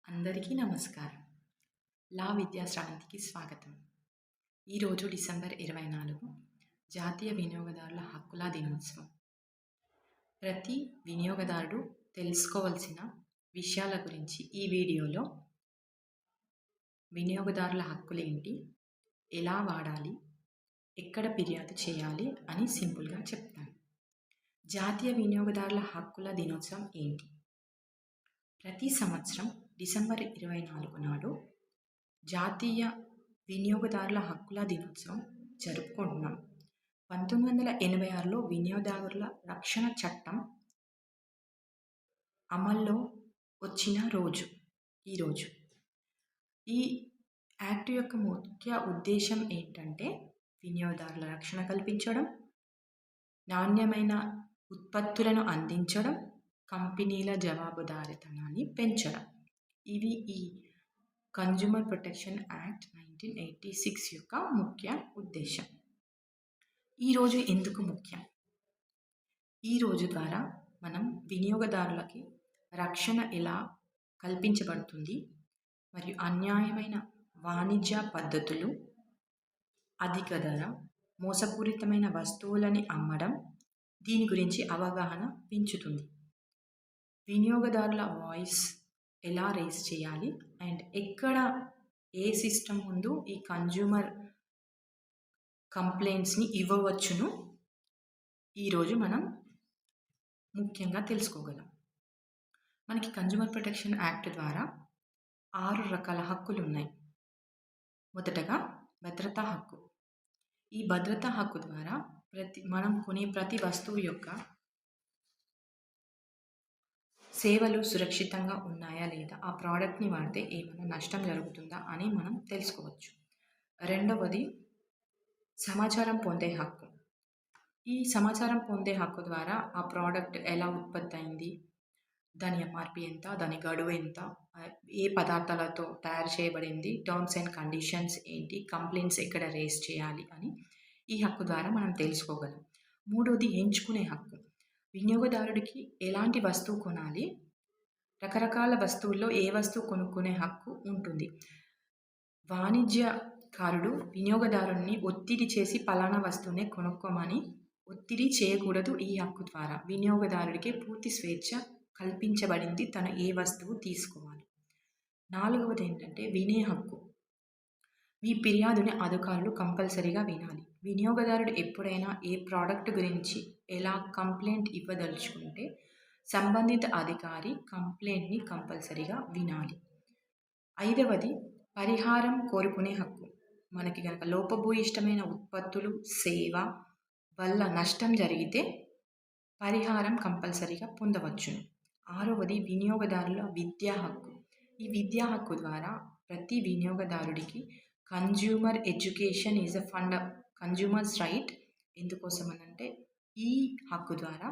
అందరికీ నమస్కారం. లా విద్యా స్రవంతికి స్వాగతం. ఈరోజు డిసెంబర్ 24 జాతీయ వినియోగదారుల హక్కుల దినోత్సవం. ప్రతి వినియోగదారుడు తెలుసుకోవాల్సిన విషయాల గురించి ఈ వీడియోలో వినియోగదారుల హక్కులేంటి, ఎలా వాడాలి, ఎక్కడ ఫిర్యాదు చేయాలి అని సింపుల్గా చెప్తాను. జాతీయ వినియోగదారుల హక్కుల దినోత్సవం ఏంటి? ప్రతి సంవత్సరం డిసెంబర్ 24 నాడు జాతీయ వినియోగదారుల హక్కుల దినోత్సవం జరుపుకుంటున్నాం. 1986లో వినియోగదారుల రక్షణ చట్టం అమల్లో వచ్చిన రోజు ఈరోజు. ఈ యాక్ట్ యొక్క ముఖ్య ఉద్దేశం ఏంటంటే వినియోగదారుల రక్షణ కల్పించడం, నాణ్యమైన ఉత్పత్తులను అందించడం, కంపెనీల జవాబుదారీతనాన్ని పెంచడం. ఇవి ఈ కన్జ్యూమర్ ప్రొటెక్షన్ యాక్ట్ 1986 యొక్క ముఖ్య ఉద్దేశం. ఈరోజు ఎందుకు ముఖ్యం? ఈ రోజు ద్వారా మనం వినియోగదారులకి రక్షణ ఎలా కల్పించబడుతుంది మరియు అన్యాయమైన వాణిజ్య పద్ధతులు, అధిక ధర, మోసపూరితమైన వస్తువులని అమ్మడం, దీని గురించి అవగాహన పెంచుతుంది. వినియోగదారుల వాయిస్ ఎలా రేస్ చేయాలి అండ్ ఎక్కడ ఏ సిస్టమ్ ముందు ఈ కన్జ్యూమర్ కంప్లైంట్స్ని ఇవ్వవచ్చును ఈరోజు మనం ముఖ్యంగా తెలుసుకోగలం. మనకి కన్జ్యూమర్ ప్రొటెక్షన్ యాక్ట్ ద్వారా 6 రకాల హక్కులు ఉన్నాయి. మొదటగా భద్రతా హక్కు. ఈ భద్రతా హక్కు ద్వారా మనం కొనే ప్రతి వస్తువు యొక్క సేవలు సురక్షితంగా ఉన్నాయా లేదా, ఆ ప్రోడక్ట్ని వాడితే ఏమైనా నష్టం జరుగుతుందా అని మనం తెలుసుకోవచ్చు. రెండవది సమాచారం పొందే హక్కు. ఈ సమాచారం పొందే హక్కు ద్వారా ఆ ప్రోడక్ట్ ఎలా ఉత్పత్తి అయింది, దాని ఎంఆర్పి ఎంత, దాని గడువు ఎంత, ఏ పదార్థాలతో తయారు చేయబడింది, టర్మ్స్ అండ్ కండిషన్స్ ఏంటి, కంప్లైంట్స్ ఎక్కడ రేస్ చేయాలి అని ఈ హక్కు ద్వారా మనం తెలుసుకోగలం. మూడవది ఎంచుకునే హక్కు. వినియోగదారుడికి ఎలాంటి వస్తువు కొనాలి, రకరకాల వస్తువుల్లో ఏ వస్తువు కొనుక్కునే హక్కు ఉంటుంది. వాణిజ్యకారుడు వినియోగదారుని ఒత్తిడి చేసి పలానా వస్తువునే కొనుక్కోమని ఒత్తిడి చేయకూడదు. ఈ హక్కు ద్వారా వినియోగదారుడికి పూర్తి స్వేచ్ఛ కల్పించబడింది తను ఏ వస్తువు తీసుకోవాలి. నాలుగవది ఏంటంటే వినే హక్కు. మీ ఫిర్యాదుని అధికారులు కంపల్సరీగా వినాలి. వినియోగదారుడు ఎప్పుడైనా ఏ ప్రోడక్ట్ గురించి ఎలా కంప్లైంట్ ఇవ్వదలుచుకుంటే సంబంధిత అధికారి కంప్లైంట్ని కంపల్సరీగా వినాలి. ఐదవది పరిహారం కోరుకునే హక్కు. మనకి కనుక లోపభూయిష్టమైన ఉత్పత్తులు, సేవ వల్ల నష్టం జరిగితే పరిహారం కంపల్సరీగా పొందవచ్చును. ఆరవది వినియోగదారుల విద్యా హక్కు. ఈ విద్యా హక్కు ద్వారా ప్రతి వినియోగదారుడికి consumer education is a consumers right. ఎందుకోసం అనంటే ఈ హక్కు ద్వారా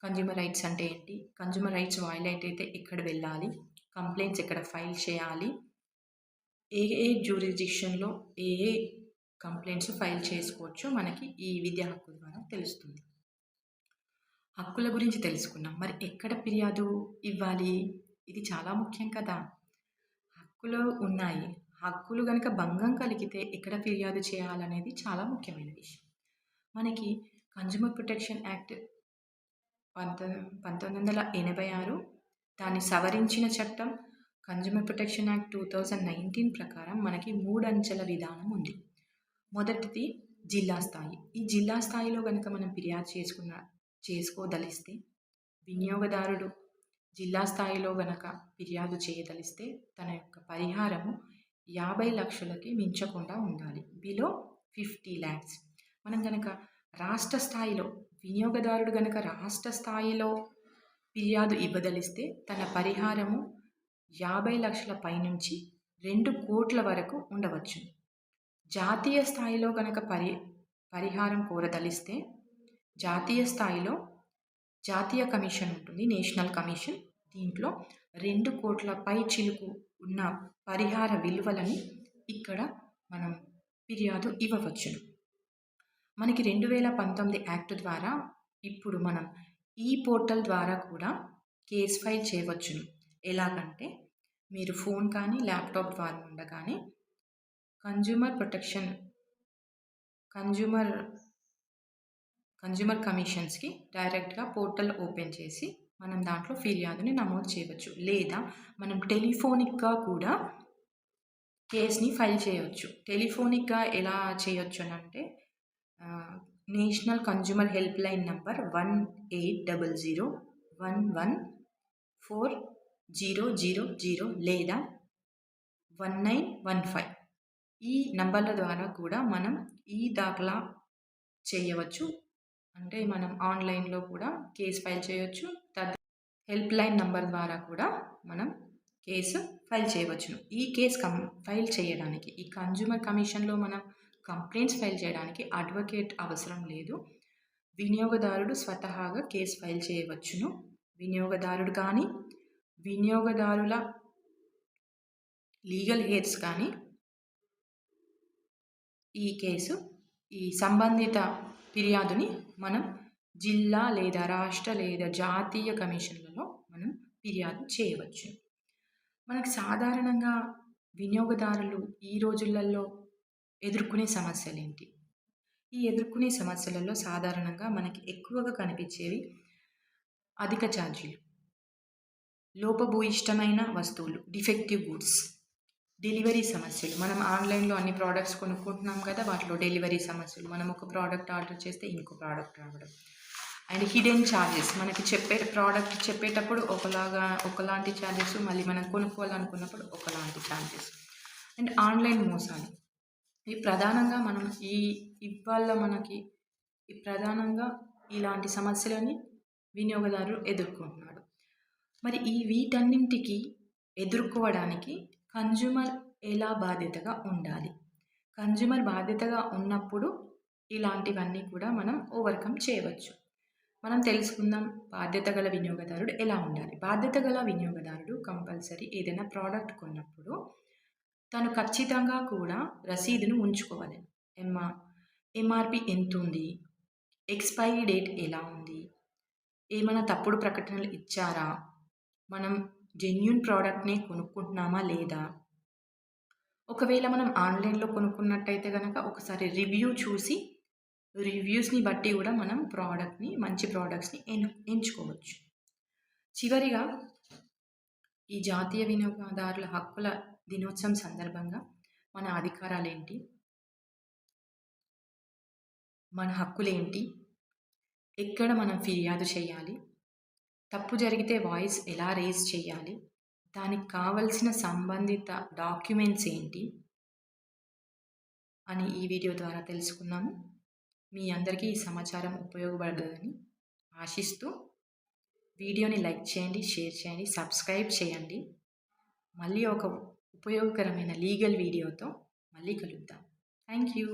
కన్జ్యూమర్ రైట్స్ అంటే ఏంటి, కన్జ్యూమర్ రైట్స్ వయలేట్ అయితే ఎక్కడ వెళ్ళాలి, కంప్లైంట్స్ ఎక్కడ ఫైల్ చేయాలి, ఏ జ్యూరిడిక్షన్లో ఏ కంప్లైంట్స్ ఫైల్ చేసుకోవచ్చో మనకి ఈ విద్యా హక్కు ద్వారా తెలుస్తుంది. హక్కుల గురించి తెలుసుకున్నాం. మరి ఎక్కడ ఫిర్యాదు ఇవ్వాలి, ఇది చాలా ముఖ్యం కదా. హక్కులు ఉన్నాయి, హక్కులు కనుక భంగం కలిగితే ఎక్కడ ఫిర్యాదు చేయాలనేది చాలా ముఖ్యమైన విషయం. మనకి కన్జ్యూమర్ ప్రొటెక్షన్ యాక్ట్ 1986 దాన్ని సవరించిన చట్టం కన్జ్యూమర్ ప్రొటెక్షన్ యాక్ట్ 2019 ప్రకారం మనకి 3 అంచెల విధానం ఉంది. మొదటిది జిల్లా స్థాయి. ఈ జిల్లా స్థాయిలో కనుక మనం ఫిర్యాదు చేసుకోదలిస్తే వినియోగదారుడు జిల్లా స్థాయిలో గనక ఫిర్యాదు చేయదలిస్తే తన యొక్క పరిహారము 50 లక్షలకి మించకుండా ఉండాలి, బిలో 50 lakhs. మనం కనుక రాష్ట్ర స్థాయిలో వినియోగదారుడు కనుక రాష్ట్ర స్థాయిలో ఫిర్యాదు ఇవ్వదలిస్తే తన పరిహారము 50 లక్షల పైనుంచి 2 కోట్ల వరకు ఉండవచ్చు. జాతీయ స్థాయిలో కనుక పరిహారం కోరదలిస్తే జాతీయ స్థాయిలో జాతీయ కమిషన్ ఉంటుంది, నేషనల్ కమిషన్. దీంట్లో 2 కోట్ల పై చిలుకు ఉన్న పరిహార విలువలని ఇక్కడ మనం ఫిర్యాదు ఇవ్వవచ్చును. మనకి 2019 యాక్ట్ ద్వారా ఇప్పుడు మనం ఈ పోర్టల్ ద్వారా కూడా కేస్ ఫైల్ చేయవచ్చును. ఎలాగంటే మీరు ఫోన్ కానీ ల్యాప్టాప్ ద్వారా నుండి కానీ కన్జ్యూమర్ ప్రొటెక్షన్ కన్జ్యూమర్ కన్జ్యూమర్ కమిషన్స్కి డైరెక్ట్గా పోర్టల్ ఓపెన్ చేసి మనం దాంట్లో ఫిర్యాదుని నమోదు చేయవచ్చు. లేదా మనం టెలిఫోనిక్గా కూడా కేస్ని ఫైల్ చేయవచ్చు. టెలిఫోనిక్గా ఎలా చేయొచ్చు అని అంటే national consumer help line number 1800114000 లేదా 1915 ఈ నంబర్ల ద్వారా కూడా మనం ఈ దాఖలా చేయవచ్చు. అంటే మనం ఆన్లైన్లో కూడా కేసు ఫైల్ చేయవచ్చు. హెల్ప్ లైన్ నంబర్ ద్వారా కూడా మనం కేసు ఫైల్ చేయవచ్చును. ఈ కేసు ఫైల్ చేయడానికి ఈ కన్జ్యూమర్ కమిషన్లో మనం కంప్లైంట్స్ ఫైల్ చేయడానికి అడ్వకేట్ అవసరం లేదు. వినియోగదారుడు స్వతహాగా కేసు ఫైల్ చేయవచ్చును. వినియోగదారుడు కానీ వినియోగదారుల లీగల్ హెయిర్స్ కానీ ఈ సంబంధిత ఫిర్యాదుని మనం జిల్లా లేదా రాష్ట్ర లేదా జాతీయ కమిషన్లలో మనం ఫిర్యాదు చేయవచ్చు. మనకు సాధారణంగా వినియోగదారులు ఈ రోజులలో ఎదుర్కొనే సమస్యలేంటి? ఈ ఎదుర్కొనే సమస్యలలో సాధారణంగా మనకి ఎక్కువగా కనిపించేవి అధిక ఛార్జీలు, లోపభూయిష్టమైన వస్తువులు, డిఫెక్టివ్ గూడ్స్, డెలివరీ సమస్యలు. మనం ఆన్లైన్లో అన్ని ప్రోడక్ట్స్ కొనుక్కుంటున్నాం కదా, వాటిలో డెలివరీ సమస్యలు. మనం ఒక ప్రోడక్ట్ ఆర్డర్ చేస్తే ఇంకో ప్రోడక్ట్ రావడం. అండ్ హిడెన్ ఛార్జెస్, మనకి ప్రోడక్ట్ చెప్పేటప్పుడు ఒకలాంటి ఛార్జెస్, మళ్ళీ మనం కొనుక్కోవాలనుకున్నప్పుడు ఒకలాంటి ఛార్జెస్. అండ్ ఆన్లైన్ మోసాలు. ఇవి ప్రధానంగా మనం ప్రధానంగా ఇలాంటి సమస్యలని వినియోగదారులు ఎదుర్కొంటున్నాడు. మరి వీటన్నింటికి ఎదుర్కోవడానికి కన్జ్యూమర్ ఎలా బాధ్యతగా ఉండాలి? కన్జ్యూమర్ బాధ్యతగా ఉన్నప్పుడు ఇలాంటివన్నీ కూడా మనం ఓవర్కమ్ చేయవచ్చు. మనం తెలుసుకుందాం బాధ్యత గల వినియోగదారుడు ఎలా ఉండాలి. బాధ్యత గల వినియోగదారుడు కంపల్సరీ ఏదైనా ప్రోడక్ట్ కొన్నప్పుడు తను ఖచ్చితంగా కూడా రసీదును ఉంచుకోవాలి. ఎంఆర్పి ఎంత ఉంది, ఎక్స్పైరీ డేట్ ఎలా ఉంది, ఏమైనా తప్పుడు ప్రకటనలు ఇచ్చారా, మనం జెన్యూన్ ప్రోడక్ట్ని కొనుక్కుంటున్నామా లేదా, ఒకవేళ మనం ఆన్లైన్లో కొనుక్కున్నట్టయితే కనుక ఒకసారి రివ్యూ చూసి రివ్యూస్ని బట్టి కూడా మనం మంచి ప్రోడక్ట్స్ని ఎంచుకోవచ్చు. చివరిగా ఈ జాతీయ వినియోగదారుల హక్కుల దినోత్సవం సందర్భంగా మన అధికారాలేంటి, మన హక్కులేంటి, ఎక్కడ మనం ఫిర్యాదు చేయాలి, తప్పు జరిగితే వాయిస్ ఎలా రేజ్ చేయాలి, దానికి కావలసిన సంబంధిత డాక్యుమెంట్స్ ఏంటి అని ఈ వీడియో ద్వారా తెలుసుకున్నాము. మీ అందరికీ ఈ సమాచారం ఉపయోగపడదని ఆశిస్తూ వీడియోని లైక్ చేయండి, షేర్ చేయండి, సబ్స్క్రైబ్ చేయండి. మళ్ళీ ఒక ఉపయోగకరమైన లీగల్ వీడియోతో మళ్ళీ కలుద్దాం. Thank you.